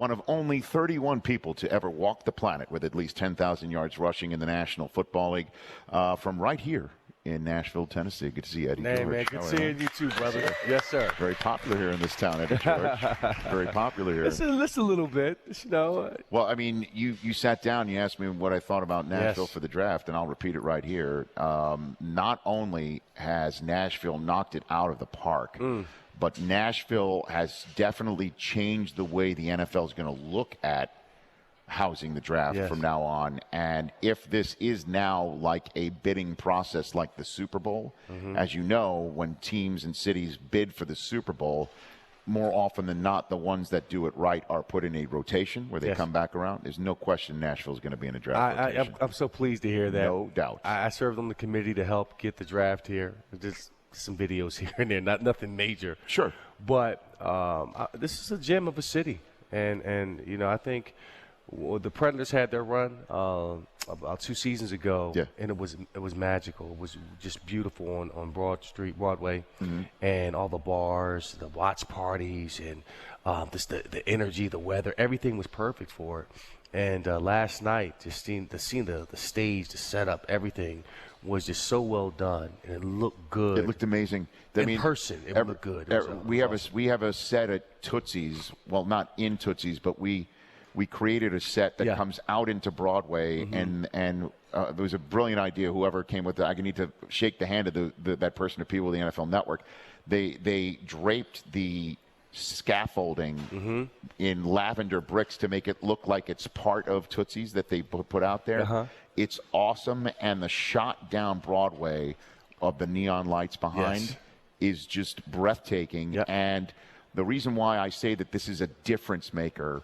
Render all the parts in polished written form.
one of only 31 people to ever walk the planet with at least 10,000 yards rushing in the National Football League, from right here in Nashville, Tennessee. Good to see you, Eddie George. Hey, man, good seeing you too, brother. Yes, sir. Very popular here in this town, Eddie George. Very popular here. Listen a little bit, you know. Well, I mean, you sat down, you asked me what I thought about Nashville Yes. for the draft, and I'll repeat it right here. Not only has Nashville knocked it out of the park, but Nashville has definitely changed the way the NFL is going to look at housing the draft from now on. And if this is now like a bidding process like the Super Bowl, as you know, when teams and cities bid for the Super Bowl, more often than not, the ones that do it right are put in a rotation where they come back around. There's no question Nashville's going to be in a draft rotation. I'm so pleased to hear that. No doubt. I served on the committee to help get the draft here. Just some videos here and there, nothing major. Sure. But this is a gem of a city. And you know, I think the Predators had their run about 2 seasons ago, and it was magical. It was just beautiful on Broadway, and all the bars, the watch parties, and just the energy, the weather, everything was perfect for it. And last night, just seeing the stage, the setup, everything was just so well done, and it looked good. It looked amazing. In person, it looked good. We have a set at Tootsie's. Well, not in Tootsie's, but we created a set that comes out into Broadway, and there was a brilliant idea. Whoever came with it, I need to shake the hand of that person, the people of the NFL Network. They draped the scaffolding in lavender bricks to make it look like it's part of Tootsie's that they put out there. It's awesome, and the shot down Broadway of the neon lights behind is just breathtaking. And the reason why I say that this is a difference maker,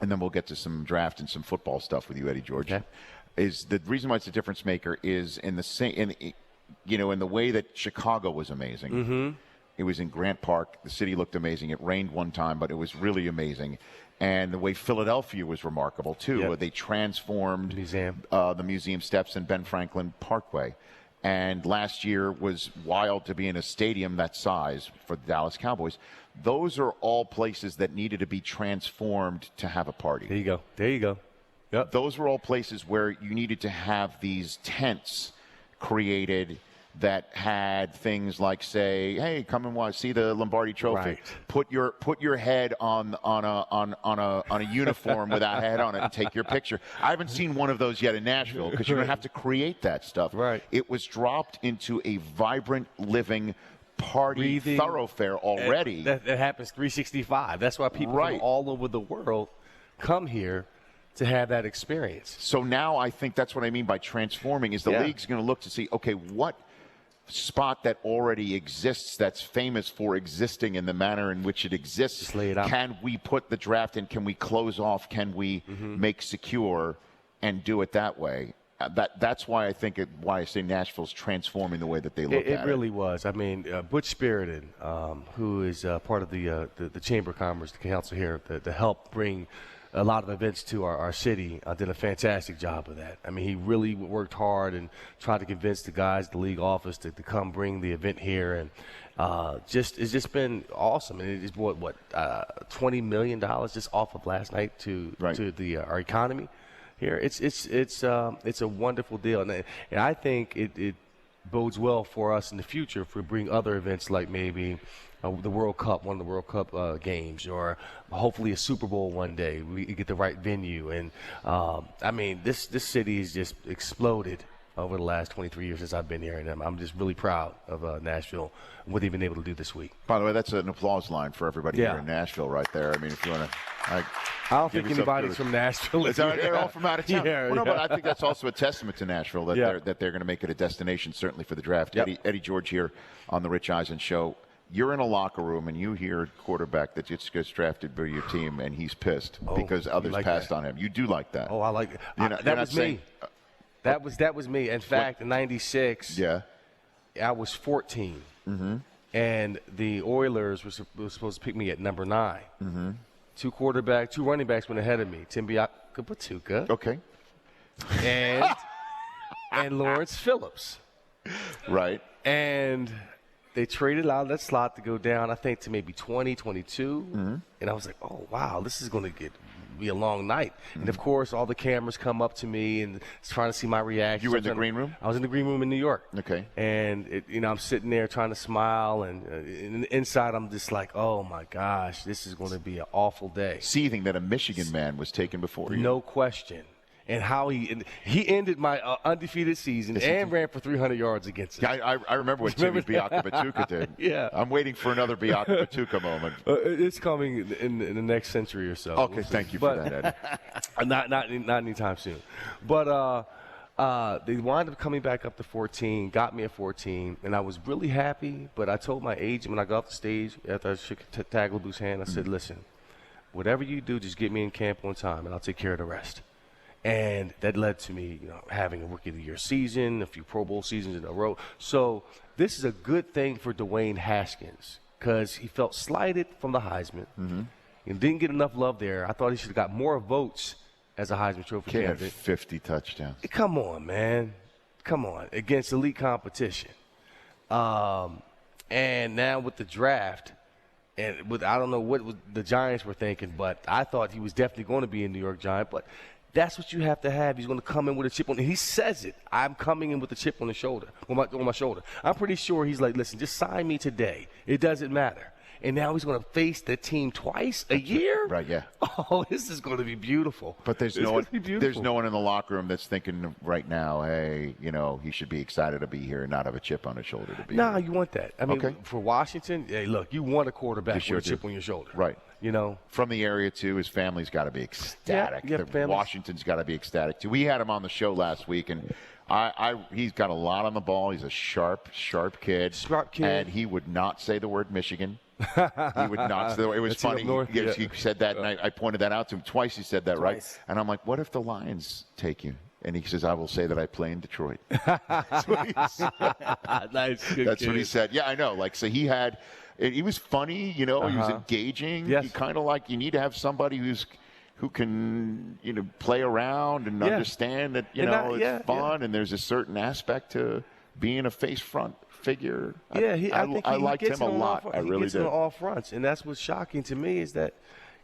and then we'll get to some draft and some football stuff with you, Eddie George, is the reason why it's a difference maker is in the way that Chicago was amazing. It was in Grant Park. The city looked amazing. It rained one time, but it was really amazing. And the way Philadelphia was remarkable, too. They transformed the museum steps in Ben Franklin Parkway. And last year was wild to be in a stadium that size for the Dallas Cowboys. Those are all places that needed to be transformed to have a party. There you go. Yep. Those were all places where you needed to have these tents created that had things like, say, hey, come and see the Lombardi Trophy. Put your head on a uniform with a head on it and take your picture. I haven't seen one of those yet in Nashville because you're going to have to create that stuff. It was dropped into a vibrant, living party thoroughfare already. That happens 365. That's why people from all over the world come here to have that experience. So now I think that's what I mean by transforming is the league's going to look to see, okay, what spot that already exists that's famous for existing in the manner in which it exists, can we put the draft in? Can we close off? Can we make secure and do it that way? That's why I think why I say Nashville's transforming the way that they look at it. It really was. I mean, Butch Spirited, who is part of the Chamber of Commerce, the council here, to help bring a lot of events to our city, did a fantastic job of that. I mean, he really worked hard and tried to convince the guys, the league office, to come bring the event here, and it's just been awesome. And it is $20 million just off of last night to our economy here. It's a wonderful deal, and I think it bodes well for us in the future if we bring other events like maybe the World Cup, one of the World Cup games, or hopefully a Super Bowl one day. We get the right venue, and I mean, this city has just exploded over the last 23 years since I've been here, and I'm just really proud of Nashville and what they've been able to do this week. By the way, that's an applause line for everybody here in Nashville right there. I mean, if you want to, I don't think anybody's from Nashville. They're all from out of town. No, but I think that's also a testament to Nashville that they're going to make it a destination, certainly for the draft. Eddie George here on the Rich Eisen Show. You're in a locker room and you hear a quarterback that just gets drafted by your team, and he's pissed because others passed on him. You do like that? Oh, I like it. That was me. That was me. In fact, in '96, I was 14, and the Oilers were supposed to pick me at number 9. Two running backs went ahead of me. Tim Biakabutuka. Okay. And Lawrence Phillips. Right. And they traded out that slot to go down, I think, to maybe 20, 22. Mm-hmm. And I was like, oh, wow, this is going to be a long night. Mm-hmm. And, of course, all the cameras come up to me and trying to see my reaction. You were in the green room? I was in the green room in New York. Okay. And, I'm sitting there trying to smile. And inside I'm just like, oh, my gosh, this is going to be an awful day. Seething that a Michigan man was taken before you. No question. And how he ended my undefeated season and ran for 300 yards against us. Yeah, I remember what Timmy Biaka-Batuka did. Yeah. I'm waiting for another Biaka-Batuka moment. It's coming in the next century or so. Okay, thank you for that, Eddie. Not anytime soon. But they wound up coming back up to 14, got me at 14, and I was really happy. But I told my agent when I got off the stage after I shook Tagliabue's hand, I said, listen, whatever you do, just get me in camp on time, and I'll take care of the rest. And that led to me, having a Rookie of the Year season, a few Pro Bowl seasons in a row. So this is a good thing for Dwayne Haskins because he felt slighted from the Heisman. Mm-hmm. He didn't get enough love there. I thought he should have got more votes as a Heisman Trophy candidate. Had 50 touchdowns. Come on, man. Come on. Against elite competition. And now with the draft, and I don't know what the Giants were thinking, but I thought he was definitely going to be a New York Giant. But that's what you have to have. He's going to come in with a chip on. And he says it. I'm coming in with a chip on the shoulder, on my shoulder. I'm pretty sure he's like, listen, just sign me today. It doesn't matter. And now he's going to face the team twice a year? Right, yeah. Oh, this is going to be beautiful. But there's no one in the locker room that's thinking right now, hey, he should be excited to be here and not have a chip on his shoulder to be here. You want that. I mean, for Washington, hey, look, you want a quarterback with a chip on your shoulder. Right. From the area, too, his family's got to be ecstatic. Yeah, Washington's got to be ecstatic, too. We had him on the show last week, and he's got a lot on the ball. He's a sharp kid. And he would not say the word Michigan. He would not say the word. It was funny. He said that, and I pointed that out to him. Twice he said that, right? And I'm like, what if the Lions take you? And he says, I will say that I play in Detroit. That's what he said. Nice. That's what he said. Yeah, I know. So he was funny, he was engaging. Yes. You kind of you need to have somebody who can, play around and understand that, it's fun and there's a certain aspect to being a face front figure. I liked him a lot. I really did. On all fronts, and that's what's shocking to me is that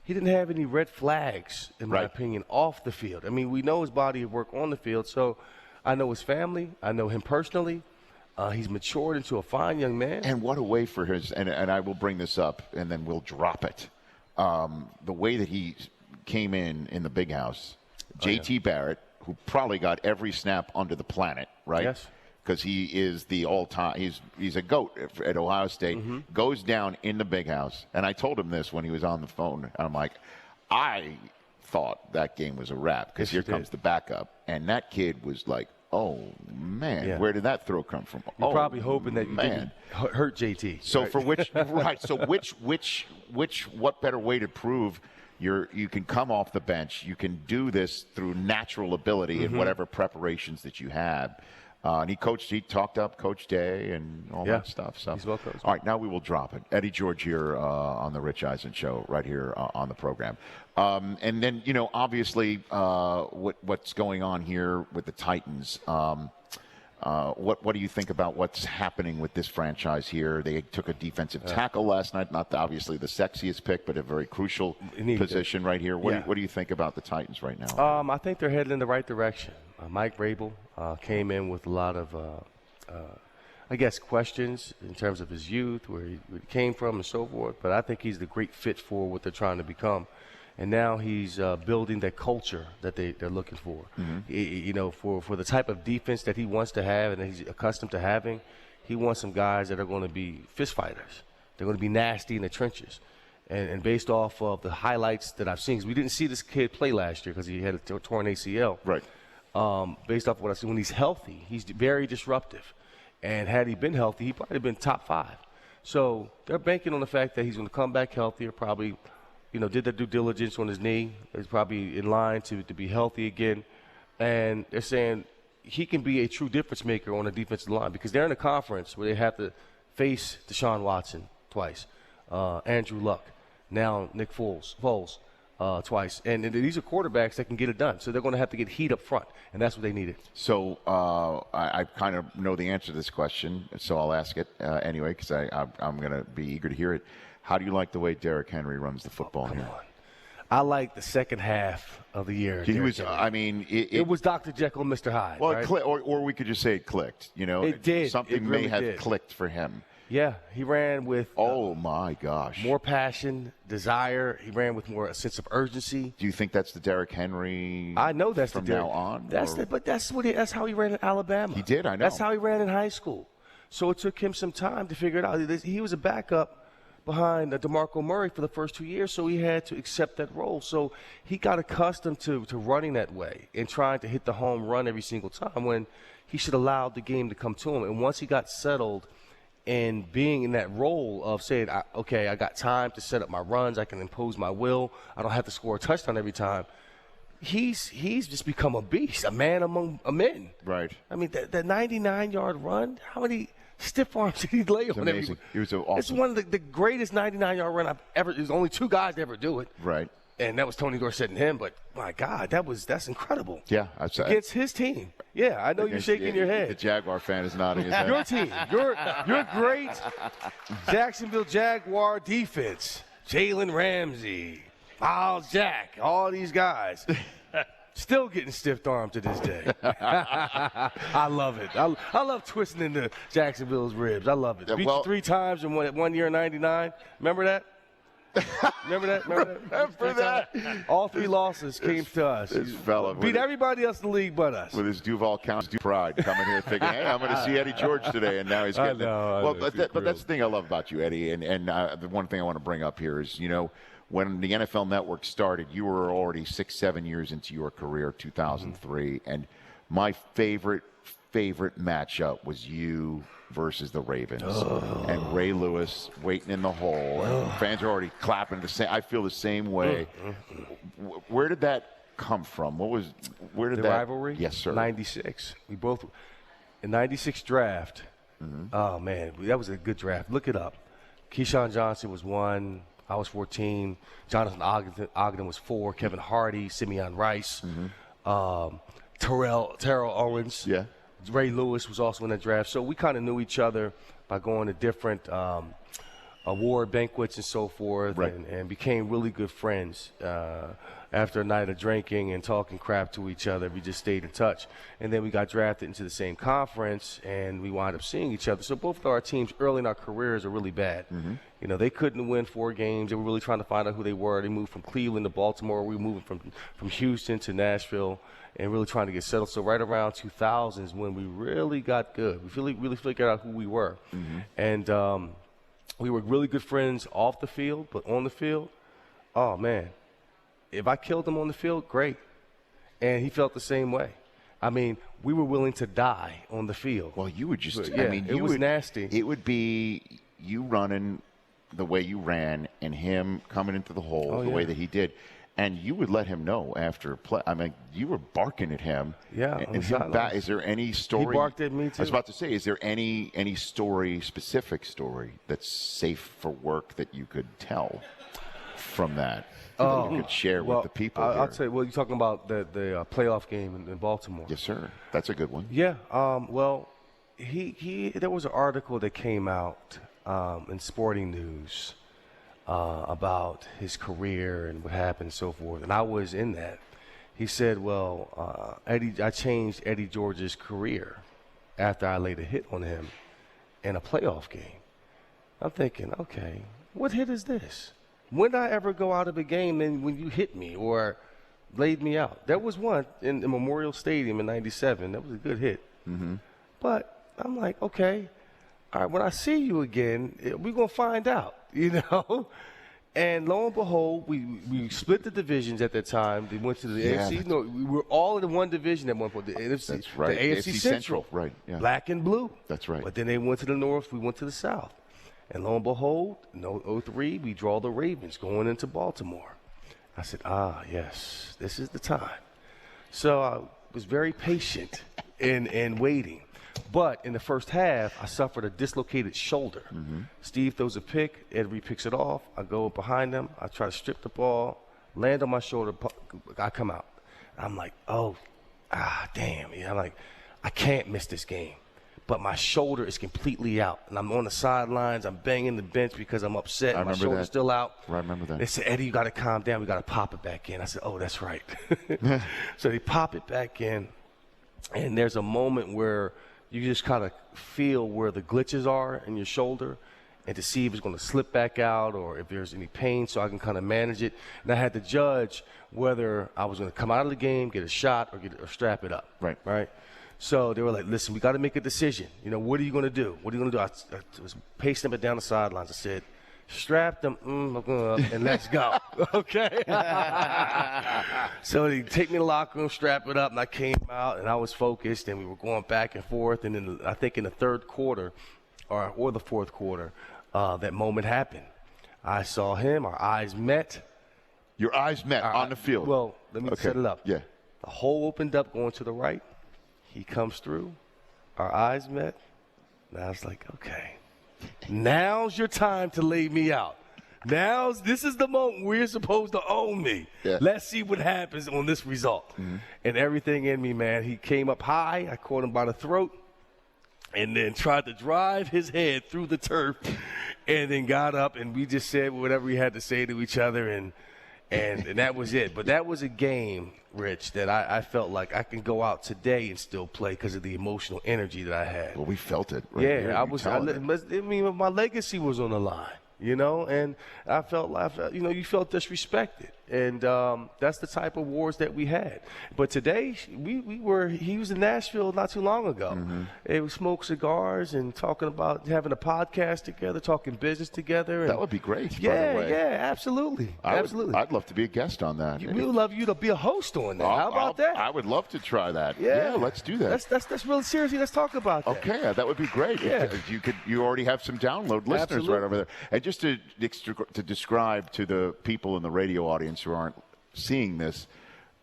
he didn't have any red flags, in my opinion, off the field. I mean, we know his body of work on the field, so I know his family. I know him personally. He's matured into a fine young man. And what a way for his – and I will bring this up, and then we'll drop it. The way that he came in the big house, J.T. Barrett, who probably got every snap under the planet, right? Yes. Because he is the all-time – he's a GOAT at Ohio State, goes down in the big house. And I told him this when he was on the phone. I'm like, I thought that game was a wrap because here comes the backup. And that kid was like, oh, man, where did that throw come from? You're probably hoping that you didn't hurt JT. So for which – so what better way to prove you can come off the bench, you can do this through natural ability and whatever preparations that you have. And he talked up Coach Day and all that stuff. So. He's well coached. All right, now we will drop it. Eddie George here on the Rich Eisen Show right here on the program. And then, obviously what's going on here with the Titans. What do you think about what's happening with this franchise here? They took a defensive tackle last night, not obviously the sexiest pick, but a very crucial position right here. What do you think about the Titans right now? I think they're headed in the right direction. Mike Vrabel came in with a lot of, questions in terms of his youth, where he came from and so forth. But I think he's the great fit for what they're trying to become. And now he's building that culture that they're looking for. For the type of defense that he wants to have and that he's accustomed to having, he wants some guys that are going to be fist fighters. They're going to be nasty in the trenches. And based off of the highlights that I've seen, because we didn't see this kid play last year because he had a torn ACL. Right. Based off of what I see, when he's healthy, he's very disruptive. And had he been healthy, he'd probably been top 5. So they're banking on the fact that he's going to come back healthier, probably did the due diligence on his knee. He's probably in line to be healthy again. And they're saying he can be a true difference maker on the defensive line because they're in a conference where they have to face Deshaun Watson twice, Andrew Luck, now Nick Foles. twice. And these are quarterbacks that can get it done. So they're going to have to get heat up front, and that's what they needed. So I kind of know the answer to this question, so I'll ask it anyway because I'm going to be eager to hear it. How do you like the way Derrick Henry runs the football here? On. I like the second half of the year. He was. I mean, it was Dr. Jekyll and Mr. Hyde. Well, right? or we could just say it clicked. It did. Something it really may have did. clicked for him. Yeah, he ran with. Oh my gosh! More passion, desire. He ran with more a sense of urgency. Do you think that's the Derrick Henry? I know that's from the Derrick. now on. But that's how he ran in Alabama. He did. I know. That's how he ran in high school. So it took him some time to figure it out. He was a backup behind DeMarco Murray for the first 2 years, so he had to accept that role. So he got accustomed to running that way and trying to hit the home run every single time when he should allow the game to come to him. And once he got settled and being in that role of saying, okay, I got time to set up my runs, I can impose my will, I don't have to score a touchdown every time, he's just become a beast, a man among men. Right. I mean, that 99-yard run, how many stiff arms did he lay on amazing. He was awesome. It's one of the greatest 99-yard run I've ever. There's only two guys to ever do it. Right. And that was Tony Dorsett and him. But my God, that's incredible. Yeah, against his team. Yeah, I know you're shaking your head. The Jaguar fan is nodding his head. Your team, your great Jacksonville Jaguar defense. Jalen Ramsey, Miles Jack, all these guys. Still getting stiff-armed to this day. I love it. I love twisting into Jacksonville's ribs. I love it. Beat you 3 times in one year in '99. Remember that? Remember that? All 3 losses came to us. This fella beat everybody else in the league but us. With his Duval County pride coming here thinking, hey, I'm going to see Eddie George today, and now he's getting but that's the thing I love about you, Eddie, and the one thing I want to bring up here is, when the NFL Network started, you were already 6-7 years into your career, 2003, and my favorite matchup was you versus the Ravens and Ray Lewis waiting in the hole. Fans are already clapping I feel the same way. Where did that come from? Where did the that rivalry? Yes, sir. 96. We both in '96 draft. Oh man, that was a good draft. Look it up. Keyshawn Johnson was 1. I was 14. Jonathan Ogden was 4. Kevin Hardy, Simeon Rice, Terrell Owens. Yeah. Ray Lewis was also in that draft. So we kind of knew each other by going to different award banquets and so forth, right. and became really good friends. After a night of drinking and talking crap to each other, we just stayed in touch. And then we got drafted into the same conference, and we wound up seeing each other. So both of our teams early in our careers are really bad. They couldn't win 4 games. They were really trying to find out who they were. They moved from Cleveland to Baltimore. We were moving from Houston to Nashville and really trying to get settled. So right around 2000 is when we really got good. We really figured out who we were. And we were really good friends off the field, but on the field, oh, man. If I killed him on the field, great. And he felt the same way. I mean, we were willing to die on the field. Well, you would just, yeah, it was nasty. It would be you running the way you ran and him coming into the hole the way that he did. And you would let him know after play. I mean, you were barking at him. Yeah. Is there any story? He barked at me, too. I was about to say, is there any specific story that's safe for work that you could tell from that? That you could share with the people here? I'll tell you. Well, you're talking about the playoff game in Baltimore. Yes, sir. That's a good one. Yeah. Well, there was an article that came out in Sporting News about his career and what happened and so forth, and I was in that. He said, well, I changed Eddie George's career after I laid a hit on him in a playoff game. I'm thinking, okay, what hit is this? When did I ever go out of a game and when you hit me or laid me out? There was one in the Memorial Stadium in '97. That was a good hit. But I'm like, okay, all right, when I see you again, we're going to find out, And lo and behold, we split the divisions at that time. They went to the AFC. No, we were all in one division at one point. The NFC, that's right. The AFC Central. Right. Yeah. Black and blue. That's right. But then they went to the North. We went to the South. And lo and behold, in 2003, we draw the Ravens going into Baltimore. I said, yes, this is the time. So I was very patient in waiting. But in the first half, I suffered a dislocated shoulder. Steve throws a pick. Edry picks it off. I go behind him. I try to strip the ball. land on my shoulder. I come out. I'm like, damn. Yeah, I'm like, I can't miss this game. But my shoulder is completely out. And I'm on the sidelines. I'm banging the bench because I'm upset. My shoulder's still out. I remember that. They said, Eddie, you got to calm down. We got to pop it back in. I said, oh, that's right. So they pop it back in. And there's a moment where you just kind of feel where the glitches are in your shoulder and to see if it's going to slip back out or if there's any pain so I can kind of manage it. And I had to judge whether I was going to come out of the game, get a shot, or strap it up. Right. So they were like, listen, we got to make a decision. You know, what are you going to do? What are you going to do? I was pacing them down the sidelines. I said, strap them, and let's go. Okay? So they take me to the locker room, strap it up, and I came out, and I was focused, and we were going back and forth. And then I think in the third quarter or the fourth quarter, that moment happened. I saw him. Our eyes met. Your eyes met on the field. Well, let me set it up. Yeah. The hole opened up going to the right. He comes through. Our eyes met. And I was like, okay, now's your time to lay me out. This is the moment where you're supposed to own me. Yeah. Let's see what happens on this result. Mm-hmm. And everything in me, man, he came up high. I caught him by the throat and then tried to drive his head through the turf and then got up and we just said whatever we had to say to each other and that was it. But that was a game, Rich, that I felt like I can go out today and still play because of the emotional energy that I had. Well, we felt it. Right? Yeah, my legacy was on the line, you know, and I felt, you know, you felt disrespected. And that's the type of wars that we had. But today, he was in Nashville not too long ago. Mm-hmm. We smoked cigars and talking about having a podcast together, talking business together. And that would be great, yeah, by the way. Yeah, absolutely. I'd love to be a guest on that. We would love you to be a host on that. How about that? I would love to try that. Yeah, let's do that. That's really seriously. Let's talk about that. Okay, that would be great. Yeah. You already have some download listeners right over there. And just to describe to the people in the radio audience who aren't seeing this,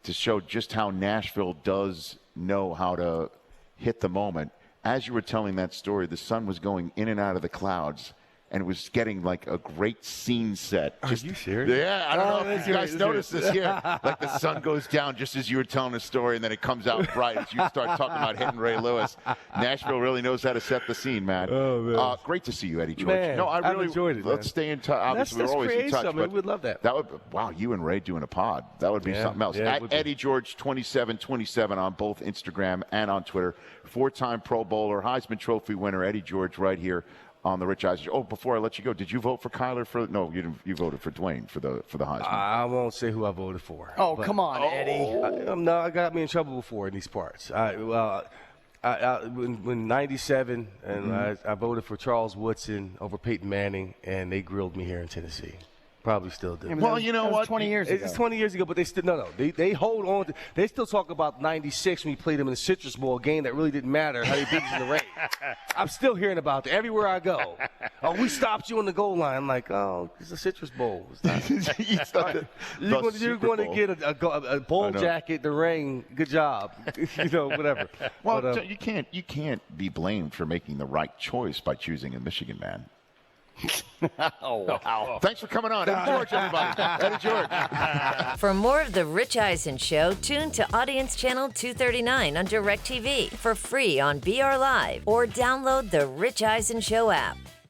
to show just how Nashville does know how to hit the moment. As you were telling that story, the sun was going in and out of the clouds, and it was getting like a great scene set. Are you serious? Yeah, I don't know if you guys noticed this here. Like the sun goes down just as you were telling the story, and then it comes out bright as you start talking about hitting Ray Lewis. Nashville really knows how to set the scene, man. Oh, man. Great to see you, Eddie George. Man, no, I really enjoyed it. Let's stay in touch. Obviously, we're always in touch. But we'd love that. Wow, you and Ray doing a pod. That would be something else. Yeah, At Eddie George 2727 on both Instagram and on Twitter. 4-time Pro Bowler, Heisman Trophy winner Eddie George right here on the Rich Eisen Show. Oh, before I let you go, did you vote for Kyler? No, you didn't. You voted for Dwayne for the Heisman. I won't say who I voted for. Oh, come on, Eddie. I got me in trouble before in these parts. When 97, and I voted for Charles Woodson over Peyton Manning, and they grilled me here in Tennessee. Probably still do. Yeah, well, you know what? 20 years ago. It's 20 years ago, but they still They hold on. They still talk about 96 when we played them in the Citrus Bowl, a game that really didn't matter. How they beat us in the rain. I'm still hearing about it everywhere I go. Oh, we stopped you on the goal line. I'm like, oh, it's a Citrus Bowl. You're going to get a bowl jacket, the rain. Good job. Whatever. Well, but, you can't be blamed for making the right choice by choosing a Michigan man. Oh, wow. Thanks for coming on. Eddie George, everybody. Eddie George. For more of The Rich Eisen Show, tune to Audience Channel 239 on DirecTV for free on BR Live or download the Rich Eisen Show app.